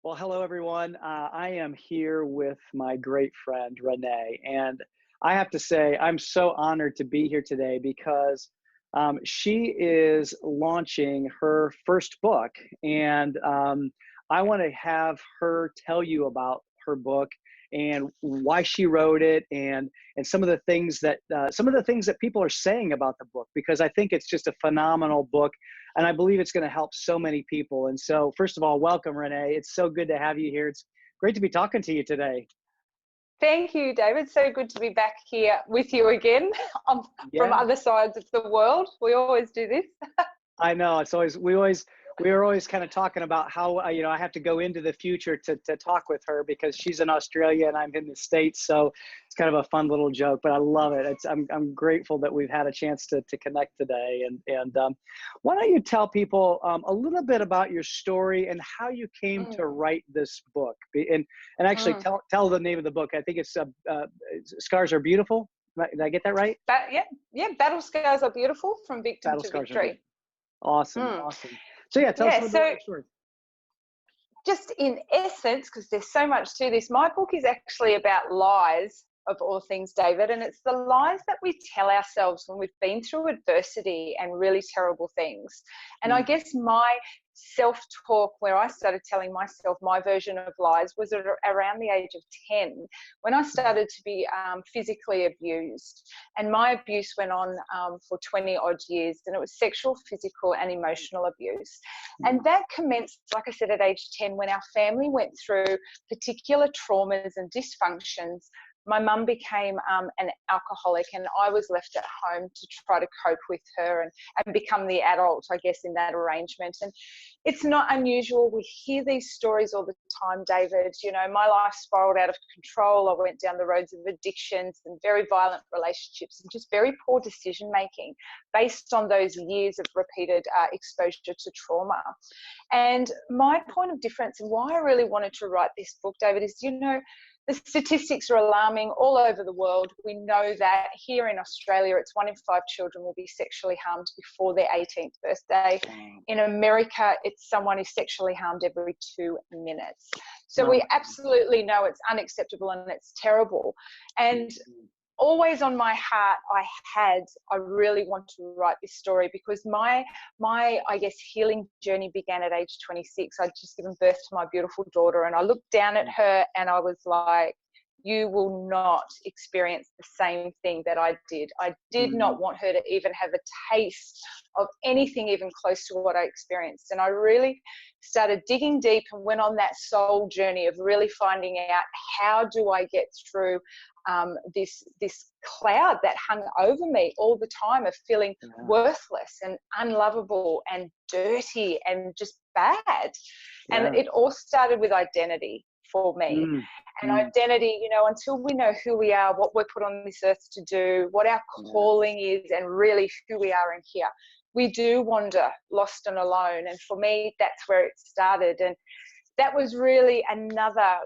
Well, hello everyone. I am here with my great friend Renee, and I have to say I'm so honored to be here today because she is launching her first book, and I want to have her tell you about her book and why she wrote it, and some of the things that people are saying about the book, because I think it's just a phenomenal book. And I believe it's going to help so many people. And so, first of all, welcome, Renee. It's so good to have you here. It's great to be talking to you today. Thank you, David. So good to be back here with you again from other sides of the world. We always do this. I know. It's always we are always kind of talking about how I have to go into the future to talk with her because she's in Australia and I'm in the States. So it's kind of a fun little joke, but I love it. I'm grateful that we've had a chance to connect today. And why don't you tell people a little bit about your story and how you came to write this book? And actually tell the name of the book. I think it's Scars Are Beautiful. Did I get that right? Yeah. Battle Scars Are Beautiful, from victim Battle to Scars victory. Awesome. So yeah, tell us a little bit about your story. Just in essence, because there's so much to this, my book is actually about lies, of all things, David, and it's the lies that we tell ourselves when we've been through adversity and really terrible things. And I guess my self-talk, where I started telling myself my version of lies, was around the age of 10, when I started to be physically abused. And my abuse went on for 20 odd years, and it was sexual, physical and emotional abuse. And that commenced, like I said, at age 10, when our family went through particular traumas and dysfunctions. My mum became an alcoholic, and I was left at home to try to cope with her and become the adult, I guess, in that arrangement. And it's not unusual. We hear these stories all the time, David. You know, my life spiraled out of control. I went down the roads of addictions and very violent relationships and just very poor decision making based on those years of repeated exposure to trauma. And my point of difference and why I really wanted to write this book, David, is, the statistics are alarming all over the world. We know that here in Australia, it's 1 in 5 children will be sexually harmed before their 18th birthday. In America, it's someone who's sexually harmed every 2 minutes. So we absolutely know it's unacceptable and it's terrible. And always on my heart, I really want to write this story because my I guess healing journey began at age 26. I'd just given birth to my beautiful daughter, and I looked down at her and I was like, you will not experience the same thing that I did. I did not want her to even have a taste of anything even close to what I experienced. And I really started digging deep and went on that soul journey of really finding out, how do I get through this cloud that hung over me all the time of feeling worthless and unlovable and dirty and just bad. And it all started with identity for me. And identity, until we know who we are, what we're put on this earth to do, what our calling is, and really who we are in here, we do wander lost and alone. And for me, that's where it started. And that was really another,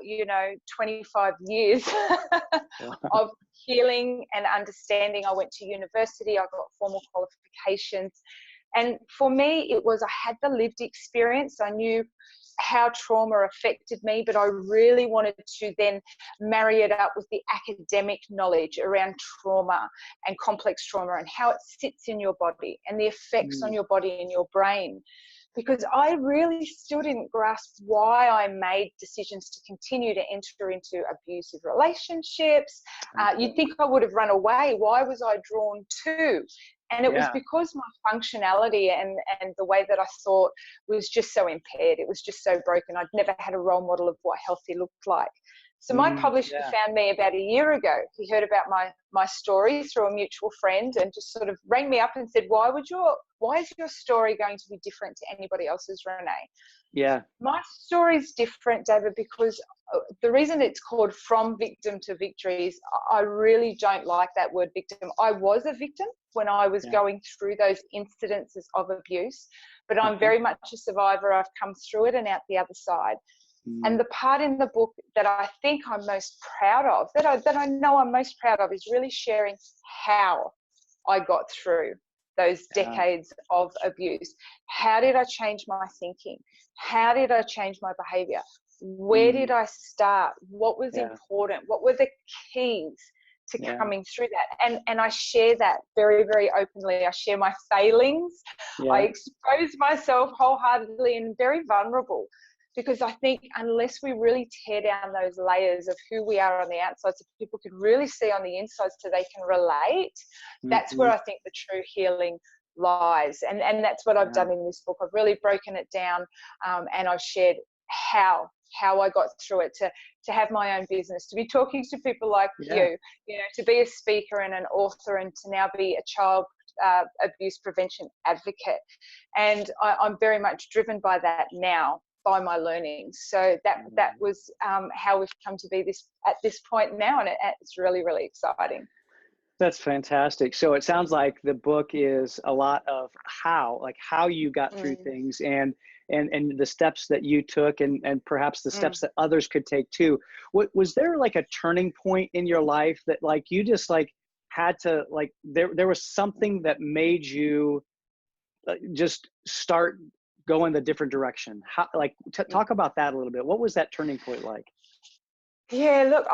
25 years of healing and understanding. I went to university, I got formal qualifications. And for me, it was, I had the lived experience. I knew how trauma affected me, but I really wanted to then marry it up with the academic knowledge around trauma and complex trauma and how it sits in your body and the effects on your body and your brain. Because I really still didn't grasp why I made decisions to continue to enter into abusive relationships. You'd think I would have run away. Why was I drawn to? And it was because my functionality and the way that I thought was just so impaired. It was just so broken. I'd never had a role model of what healthy looked like. So my publisher found me about a year ago. He heard about my story through a mutual friend and just sort of rang me up and said, why is your story going to be different to anybody else's, Renee? Yeah. My story is different, David, because the reason it's called From Victim to Victory is I really don't like that word victim. I was a victim when I was going through those incidences of abuse, but I'm very much a survivor. I've come through it and out the other side. And the part in the book that I think I'm most proud of, that I know I'm most proud of, is really sharing how I got through those decades of abuse. How did I change my thinking? How did I change my behavior? Where did I start? What was Yeah. important? What were the keys to Yeah. coming through that? And I share that very, very openly. I share my failings. Yeah. I expose myself wholeheartedly and very vulnerable, because I think unless we really tear down those layers of who we are on the outside, so people can really see on the inside so they can relate, that's where I think the true healing lies. And that's what I've done in this book. I've really broken it down, and I've shared how I got through it, to have my own business, to be talking to people like you know, to be a speaker and an author, and to now be a child abuse prevention advocate. And I'm very much driven by that now, by my learning. So that was how we've come to be at this point now, and it's really, really exciting. That's fantastic. So it sounds like the book is a lot of how you got through things, and the steps that you took, and perhaps the steps that others could take too. Was there like a turning point in your life that like you just like had to, like there was something that made you just start going the different direction? How, like talk about that a little bit. What was that turning point like? Yeah, look,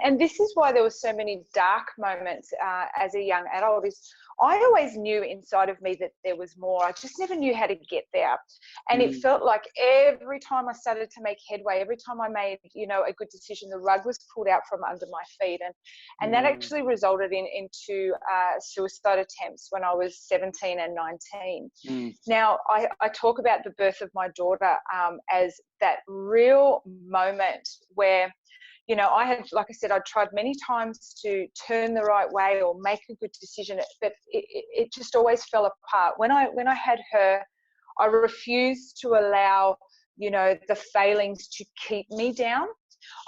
and this is why there were so many dark moments as a young adult, is I always knew inside of me that there was more. I just never knew how to get there. And it felt like every time I started to make headway, every time I made, you know, a good decision, the rug was pulled out from under my feet. And that actually resulted into suicide attempts when I was 17 and 19. Now, I talk about the birth of my daughter as that real moment where, you know, I had, like I said, I'd tried many times to turn the right way or make a good decision, but it just always fell apart. When I had her, I refused to allow, you know, the failings to keep me down.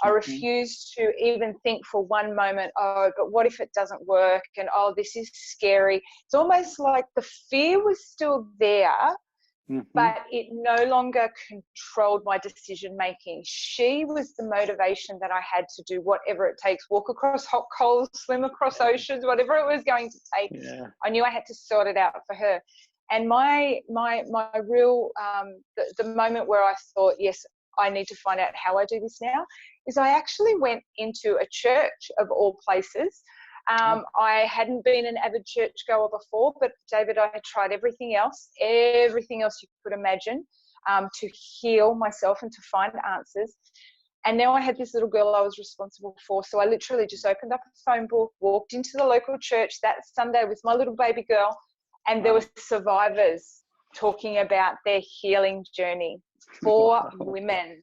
I refused to even think for one moment, oh, but what if it doesn't work? And, oh, this is scary. It's almost like the fear was still there, but it no longer controlled my decision making. She was the motivation that I had to do whatever it takes, walk across hot coals, swim across oceans, whatever it was going to take. I knew I had to sort it out for her. And my real, the moment where I thought, yes, I need to find out how I do this now, is I actually went into a church of all places. I hadn't been an avid churchgoer before, but David, I had tried everything else you could imagine, to heal myself and to find answers. And now I had this little girl I was responsible for. So I literally just opened up a phone book, walked into the local church that Sunday with my little baby girl, and there were survivors talking about their healing journey. 4 women.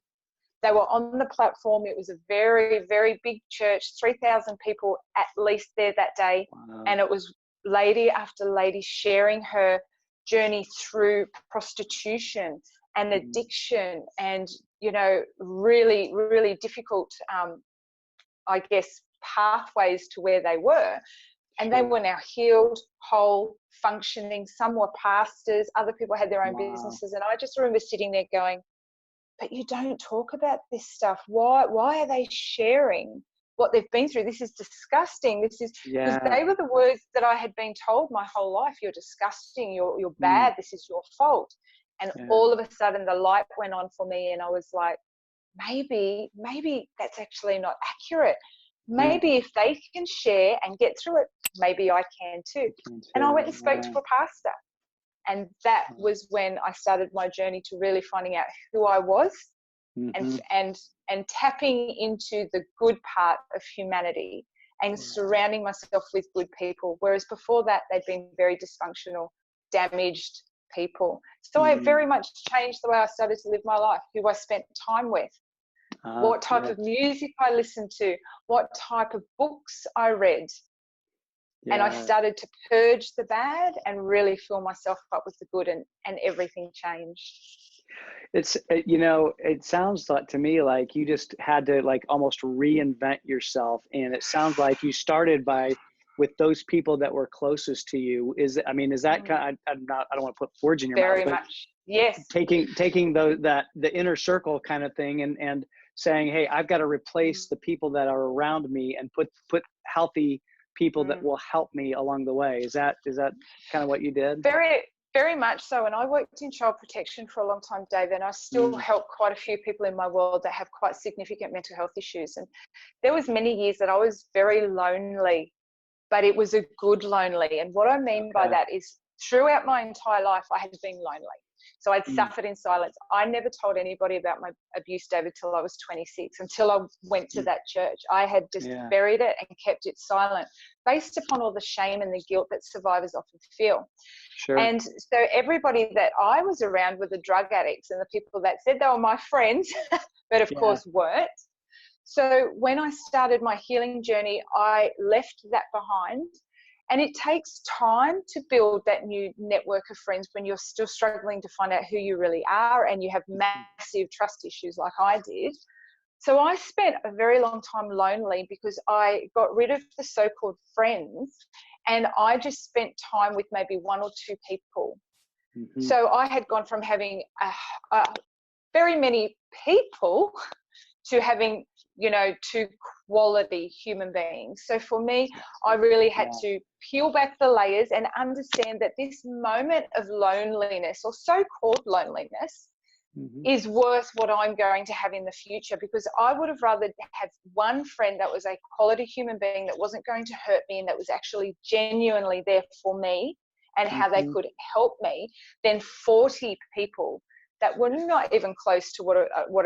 They were on the platform. It was a very, very big church, 3,000 people at least there that day. And it was lady after lady sharing her journey through prostitution and addiction and, you know, really, really difficult, I guess, pathways to where they were. And they were now healed, whole, functioning. Some were pastors. Other people had their own businesses. And I just remember sitting there going, but you don't talk about this stuff. Why are they sharing what they've been through? This is disgusting. This is, because they were the words that I had been told my whole life. You're disgusting. You're bad. This is your fault. And all of a sudden the light went on for me, and I was like, maybe that's actually not accurate. Maybe if they can share and get through it, maybe I can too. And I went and spoke to a pastor. And that was when I started my journey to really finding out who I was and tapping into the good part of humanity and surrounding myself with good people. Whereas before that, they'd been very dysfunctional, damaged people. So I very much changed the way I started to live my life, who I spent time with, what type of music I listened to, what type of books I read. And I started to purge the bad and really fill myself up with the good, and everything changed. It's, you know, it sounds like to me like you just had to like almost reinvent yourself. And it sounds like you started with those people that were closest to you. Is that kind of, I don't want to put words in your mouth. Very much. Yes. Taking the inner circle kind of thing and saying, hey, I've got to replace the people that are around me and put healthy people that will help me along the way. Is that kind of what you did? Very much so. And I worked in child protection for a long time, David, and I still help quite a few people in my world that have quite significant mental health issues. And there was many years that I was very lonely, but it was a good lonely. And what I mean by that is throughout my entire life, I had been lonely. So I'd suffered in silence. I never told anybody about my abuse, David, till I was 26, until I went to that church. I had just buried it and kept it silent, based upon all the shame and the guilt that survivors often feel. Sure. And so everybody that I was around were the drug addicts and the people that said they were my friends, but of course weren't. So when I started my healing journey, I left that behind. And it takes time to build that new network of friends when you're still struggling to find out who you really are and you have massive trust issues like I did. So I spent a very long time lonely because I got rid of the so-called friends and I just spent time with maybe one or two people. So I had gone from having very many people to having, you know, two quality human beings. So for me, I really had to peel back the layers and understand that this moment of loneliness or so-called loneliness is worth what I'm going to have in the future, because I would have rather have one friend that was a quality human being that wasn't going to hurt me and that was actually genuinely there for me and how they could help me than 40 people that were not even close to what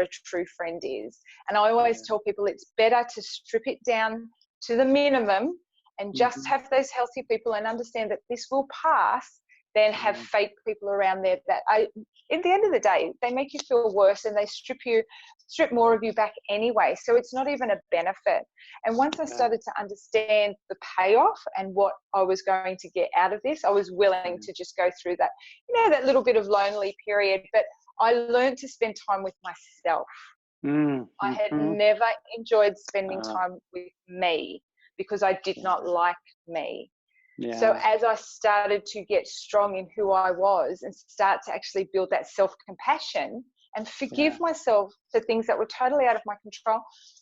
a true friend is. And I always tell people it's better to strip it down to the minimum and just have those healthy people and understand that this will pass than have fake people around there that at the end of the day, they make you feel worse and they strip more of you back anyway. So it's not even a benefit. And once I started to understand the payoff and what I was going to get out of this, I was willing to just go through that, you know, that little bit of lonely period. But I learned to spend time with myself. I had never enjoyed spending time with me because I did not like me. So as I started to get strong in who I was and start to actually build that self-compassion and forgive myself for things that were totally out of my control,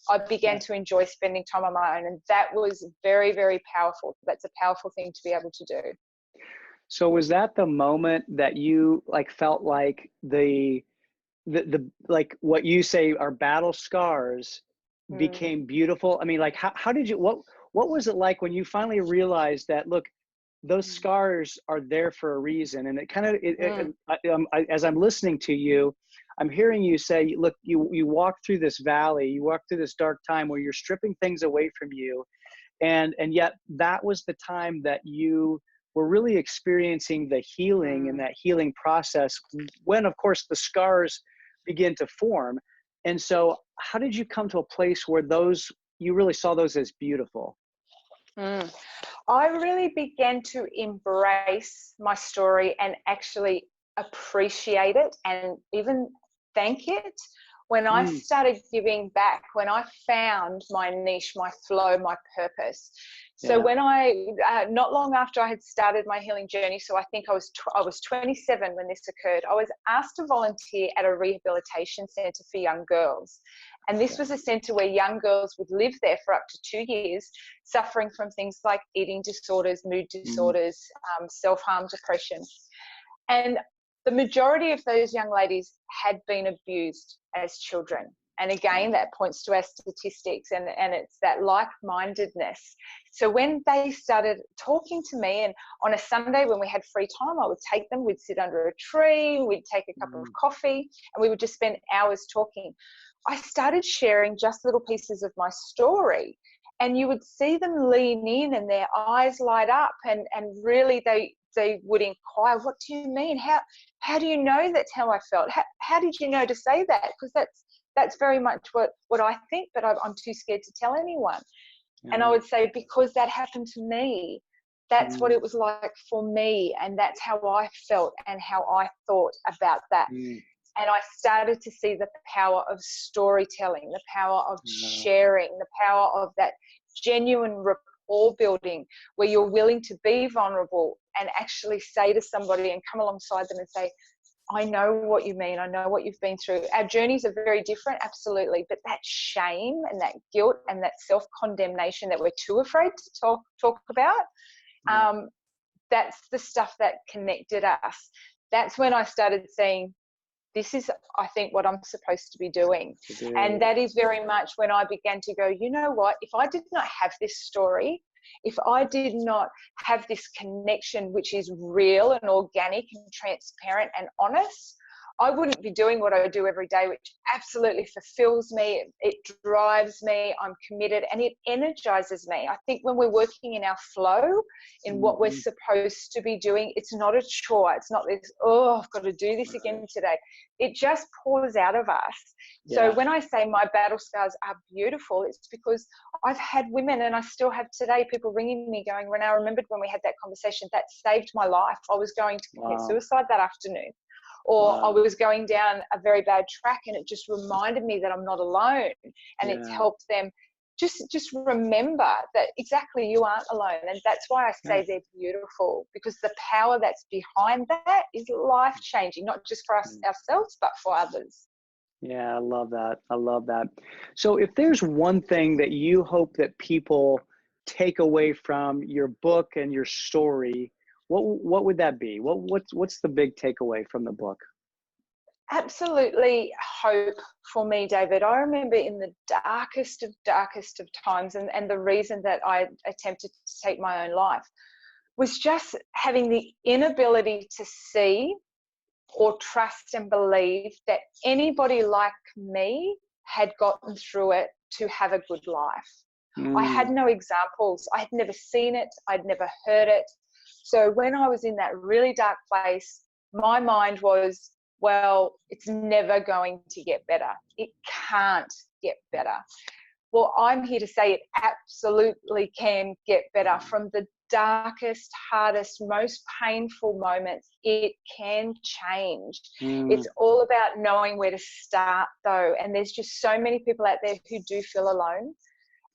I began to enjoy spending time on my own. And that was very, very powerful. That's a powerful thing to be able to do. So was that the moment that you like felt like the like what you say are battle scars became beautiful? I mean, like how did you, what was it like when you finally realized that, look, those scars are there for a reason? And it kind of, as I'm listening to you, I'm hearing you say, look, you walk through this valley, you walk through this dark time where you're stripping things away from you. And yet that was the time that you were really experiencing the healing and that healing process when, of course, the scars begin to form. And so how did you come to a place where you really saw those as beautiful? I really began to embrace my story and actually appreciate it and even thank it when I started giving back, when I found my niche, my flow, my purpose. So when I, not long after I had started my healing journey, so I think I was 27 when this occurred, I was asked to volunteer at a rehabilitation centre for young girls. And this was a centre where young girls would live there for up to 2 years, suffering from things like eating disorders, mood disorders, self-harm, depression. And the majority of those young ladies had been abused as children. And again, that points to our statistics and it's that like-mindedness. So when they started talking to me, and on a Sunday when we had free time, I would take them, we'd sit under a tree, we'd take a cup of coffee, and we would just spend hours talking. I started sharing just little pieces of my story, and you would see them lean in and their eyes light up and really they would inquire, what do you mean? How do you know that's how I felt? How did you know to say that? Because that's very much what I think, but I'm too scared to tell anyone. And I would say, because that happened to me, that's what it was like for me, and that's how I felt and how I thought about that. And I started to see the power of storytelling, the power of sharing, the power of that genuine rapport building where you're willing to be vulnerable and actually say to somebody and come alongside them and say, I know what you mean. I know what you've been through. Our journeys are very different, absolutely. But that shame and that guilt and that self-condemnation that we're too afraid to talk about, that's the stuff that connected us. That's when I started seeing, this is, I think, what I'm supposed to be doing. And that is very much when I began to go, you know what, if I did not have this story, if I did not have this connection, which is real and organic and transparent and honest, I wouldn't be doing what I do every day, which absolutely fulfills me. It drives me. I'm committed, and it energizes me. I think when we're working in our flow, in what we're supposed to be doing, it's not a chore. It's not this, oh, I've got to do this again today. It just pours out of us. So when I say my battle scars are beautiful, it's because I've had women, and I still have today, people ringing me going, Rene, I remembered when we had that conversation, that saved my life. I was going to commit suicide that afternoon. Or I was going down a very bad track, and it just reminded me that I'm not alone. And it's helped them just remember that exactly, you aren't alone. And that's why I say they're beautiful, because the power that's behind that is life-changing, not just for us ourselves, but for others. Yeah, I love that. I love that. So if there's one thing that you hope that people take away from your book and your story, what would that be? What's the big takeaway from the book? Absolutely hope for me, David. I remember in the darkest of times, and the reason that I attempted to take my own life was just having the inability to see or trust and believe that anybody like me had gotten through it to have a good life. I had no examples. I had never seen it. I'd never heard it. So when I was in that really dark place, my mind was, well, it's never going to get better. It can't get better. Well, I'm here to say it absolutely can get better. From the darkest, hardest, most painful moments, it can change. It's all about knowing where to start, though. And there's just so many people out there who do feel alone.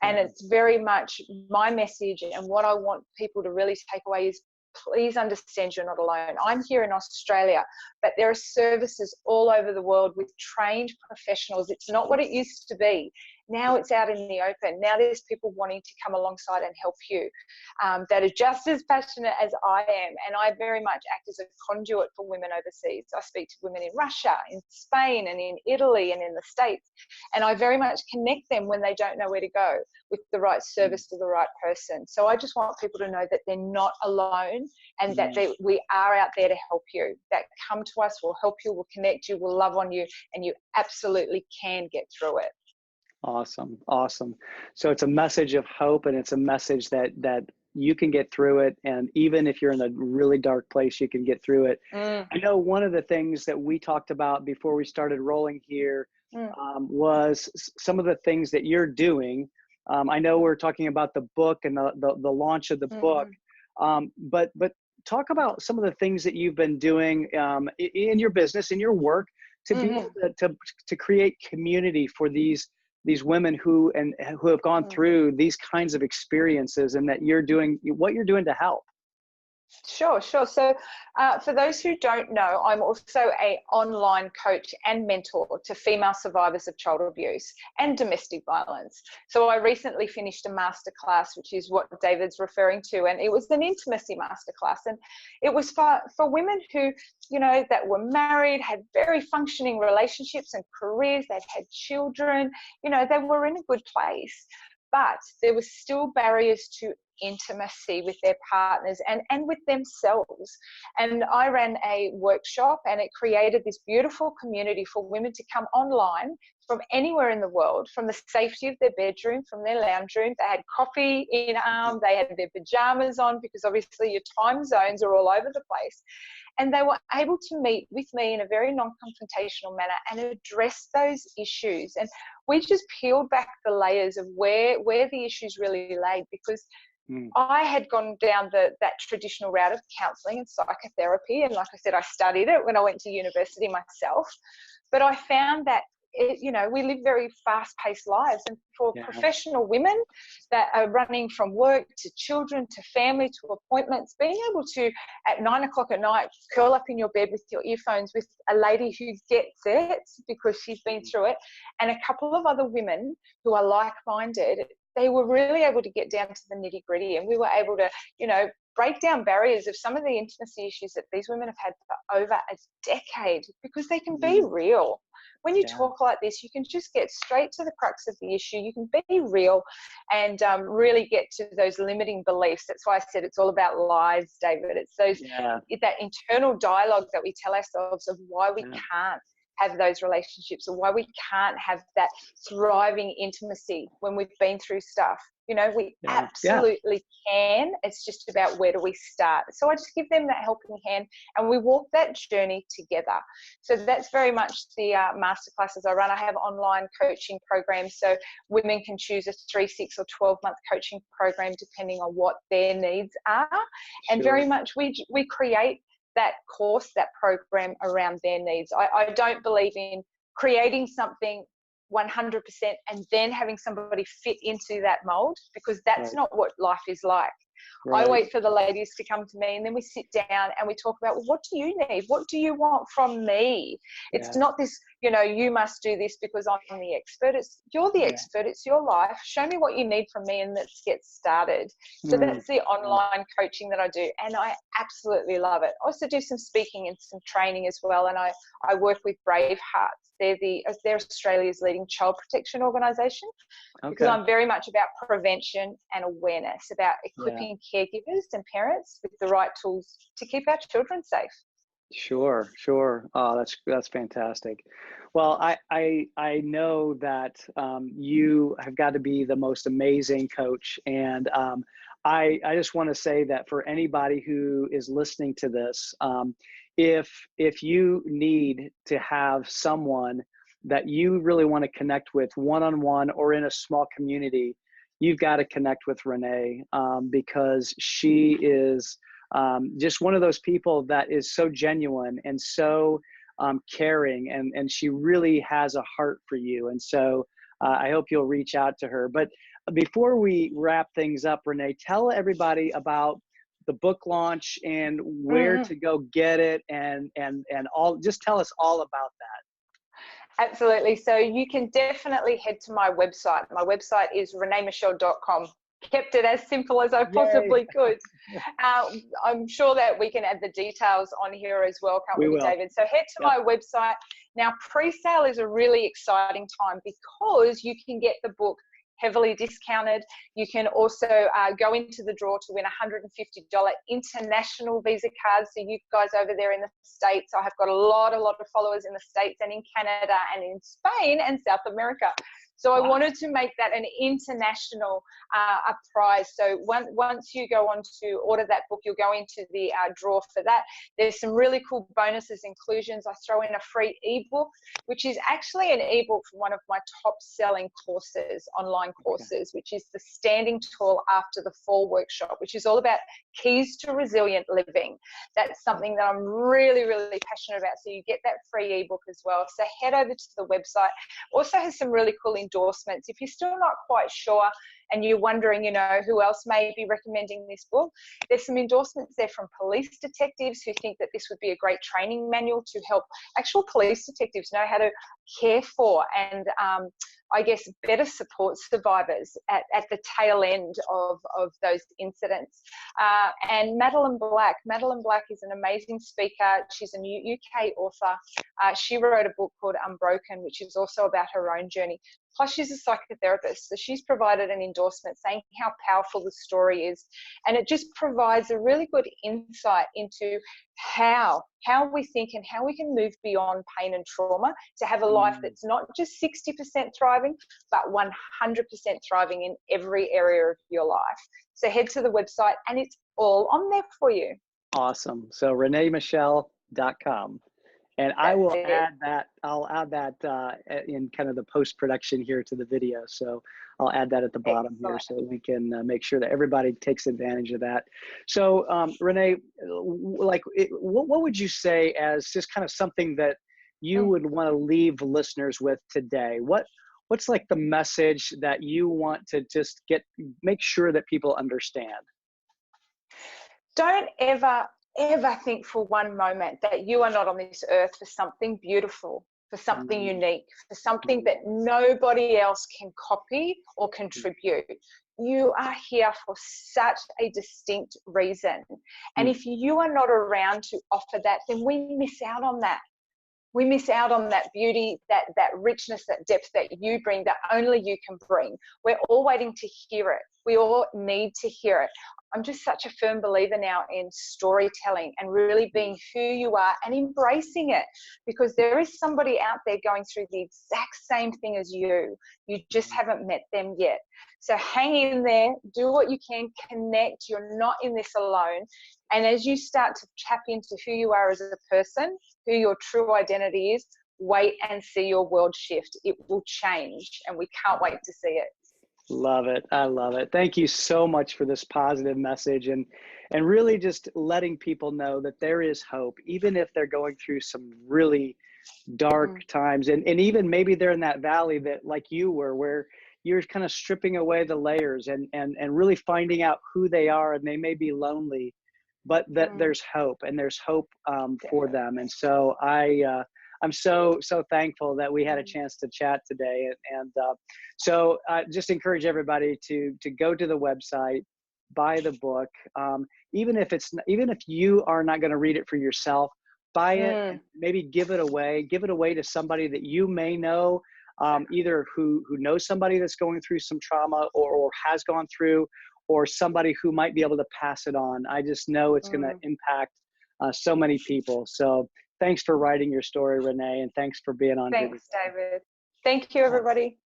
And it's very much my message, and what I want people to really take away is, please understand you're not alone. I'm here in Australia, but there are services all over the world with trained professionals. It's not what it used to be. Now it's out in the open. Now there's people wanting to come alongside and help you that are just as passionate as I am. And I very much act as a conduit for women overseas. I speak to women in Russia, in Spain, and in Italy, and in the States. And I very much connect them when they don't know where to go with the right service to the right person. So I just want people to know that they're not alone, and that we are out there to help you. That come to us, we'll help you, we'll connect you, we'll love on you, and you absolutely can get through it. Awesome. Awesome. So it's a message of hope, and it's a message that you can get through it. And even if you're in a really dark place, you can get through it. I know one of the things that we talked about before we started rolling here was some of the things that you're doing. I know we're talking about the book and the launch of the book, but talk about some of the things that you've been doing in your business, in your work, to be able to create community for these women who have gone through these kinds of experiences, and that you're doing what you're doing to help. Sure. So for those who don't know, I'm also an online coach and mentor to female survivors of child abuse and domestic violence. So I recently finished a masterclass, which is what David's referring to, and it was an intimacy masterclass. And it was for women who, that were married, had very functioning relationships and careers, they'd had children, they were in a good place. But there were still barriers to intimacy with their partners and with themselves. And I ran a workshop, and it created this beautiful community for women to come online from anywhere in the world, from the safety of their bedroom, from their lounge room. They had coffee in arm, they had their pajamas on, because obviously your time zones are all over the place. And they were able to meet with me in a very non-confrontational manner and address those issues. And we just peeled back the layers of where the issues really lay, because I had gone down that traditional route of counselling and psychotherapy. And like I said, I studied it when I went to university myself. But I found that, we live very fast-paced lives. And for professional women that are running from work to children to family to appointments, being able to, at 9 o'clock at night, curl up in your bed with your earphones with a lady who gets it because she's been through it, and a couple of other women who are like-minded, they were really able to get down to the nitty-gritty, and we were able to, break down barriers of some of the intimacy issues that these women have had for over a decade, because they can be real. When you talk like this, you can just get straight to the crux of the issue. You can be real and really get to those limiting beliefs. That's why I said it's all about lies, David. It's those that internal dialogue that we tell ourselves of why we can't have those relationships, or why we can't have that thriving intimacy when we've been through stuff. You know, we absolutely can. It's just about where do we start. So I just give them that helping hand and we walk that journey together. So that's very much the masterclasses I run. I have online coaching programs, so women can choose a 3, 6 or 12-month coaching program depending on what their needs are. And very much we create that course, that program around their needs. I don't believe in creating something 100% and then having somebody fit into that mold, because that's not what life is like. I wait for the ladies to come to me and then we sit down and we talk about, well, what do you need? What do you want from me? It's not this, you know, you must do this because I'm the expert. It's you're the expert. It's your life. Show me what you need from me and let's get started. So that's the online coaching that I do, and I absolutely love it. I also do some speaking and some training as well, and I work with Bravehearts. They're Australia's leading child protection organisation, because I'm very much about prevention and awareness, about equipping caregivers and parents with the right tools to keep our children safe. Sure. Oh, that's fantastic. Well, I know that you have got to be the most amazing coach, and I just want to say that for anybody who is listening to this, if you need to have someone that you really want to connect with one-on-one or in a small community, you've got to connect with Renee, because she is just one of those people that is so genuine and so caring, and she really has a heart for you. And so I hope you'll reach out to her. But before we wrap things up, Renee, tell everybody about the book launch and where to go get it, and all. Just tell us all about that. Absolutely. So you can definitely head to my website. My website is ReneMichele.com. Kept it as simple as I possibly could. I'm sure that we can add the details on here as well, can't we, David? So head to my website. Now, pre-sale is a really exciting time because you can get the book heavily discounted. You can also go into the draw to win $150 international Visa cards. So you guys over there in the States, I have got a lot of followers in the States and in Canada and in Spain and South America. So I wanted to make that an international a prize. So once you go on to order that book, you'll go into the draw for that. There's some really cool bonuses, inclusions. I throw in a free ebook, which is actually an ebook from one of my top selling courses, online courses, which is the Standing Tall After the Fall workshop, which is all about keys to resilient living. That's something that I'm really, really passionate about. So you get that free ebook as well. So head over to the website. Also has some really cool endorsements. If you're still not quite sure and you're wondering, you know, who else may be recommending this book, there's some endorsements there from police detectives who think that this would be a great training manual to help actual police detectives know how to care for and I guess better support survivors at the tail end of those incidents. And Madeline Black is an amazing speaker. She's a new UK author. She wrote a book called Unbroken, which is also about her own journey. Plus, she's a psychotherapist, so she's provided an endorsement saying how powerful the story is. And it just provides a really good insight into how we think and how we can move beyond pain and trauma to have a life that's not just 60% thriving, but 100% thriving in every area of your life. So head to the website and it's all on there for you. Awesome. So ReneMichele.com. And I will add that. I'll add that in kind of the post-production here to the video. So I'll add that at the bottom here so that we can make sure that everybody takes advantage of that. So Renee, what would you say as just kind of something that you would want to leave listeners with today? What's like the message that you want to just make sure that people understand? Don't ever think for one moment that you are not on this earth for something beautiful, for something unique, for something that nobody else can copy or contribute. you are here for such a distinct reason. And if you are not around to offer that, then we miss out on that. We miss out on that beauty, that richness, that depth that you bring, that only you can bring. We're all waiting to hear it. We all need to hear it. I'm just such a firm believer now in storytelling and really being who you are and embracing it, because there is somebody out there going through the exact same thing as you. You just haven't met them yet. So hang in there, do what you can, connect. You're not in this alone. And as you start to tap into who you are as a person, who your true identity is, wait and see your world shift. It will change, and we can't wait to see it. Love it. I love it. Thank you so much for this positive message, and really just letting people know that there is hope, even if they're going through some really dark times. And even maybe they're in that valley that, like you were, where you're kind of stripping away the layers and really finding out who they are, and they may be lonely, but that there's hope, and there's hope for them. And so I'm so thankful that we had a chance to chat today. And so just encourage everybody to go to the website, buy the book. Even if you are not going to read it for yourself, buy it, and maybe give it away to somebody that you may know, either who knows somebody that's going through some trauma or has gone through, or somebody who might be able to pass it on. I just know it's going to impact so many people. So thanks for writing your story, Renee, and thanks for being on. Thanks, David. Thank you, everybody.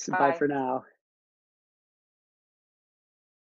Bye for now.